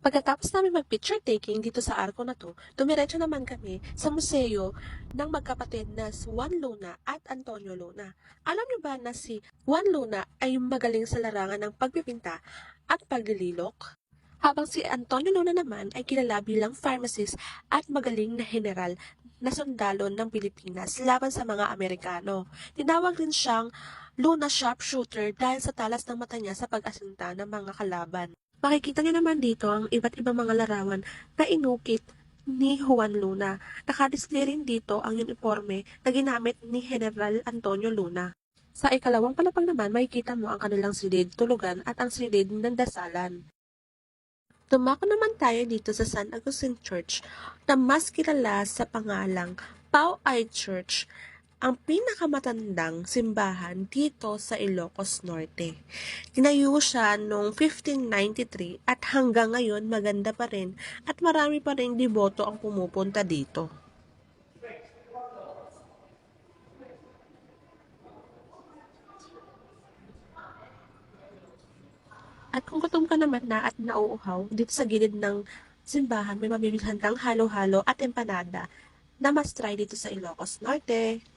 Pagkatapos namin mag-picture taking dito sa arko na to, dumiretso naman kami sa museo ng magkapatid na si Juan Luna at Antonio Luna. Alam niyo ba na si Juan Luna ay magaling sa larangan ng pagpipinta at paglililok? Habang si Antonio Luna naman ay kilala bilang pharmacist at magaling na general na sundalo ng Pilipinas laban sa mga Amerikano. Tinawag din siyang Luna Sharpshooter dahil sa talas ng mata niya sa pag-asinta ng mga kalaban. Makikita niyo naman dito ang iba't ibang mga larawan na inukit ni Juan Luna. Nakadisplay rin dito ang uniforme na ginamit ni General Antonio Luna. Sa ikalawang palapag naman, makikita mo ang kanilang silid, tulugan at ang silid ng dasalan. Dumako naman tayo dito sa San Agustin Church na mas kilala sa pangalang Pau Ay Church, ang pinakamatandang simbahan dito sa Ilocos Norte. Tinayo siya noong 1593 at hanggang ngayon maganda pa rin at marami pa rin deboto ang pumupunta dito. At kung gutom ka naman na at nauuhaw, dito sa gilid ng simbahan may mabibilhan kang halo-halo at empanada na must try dito sa Ilocos Norte.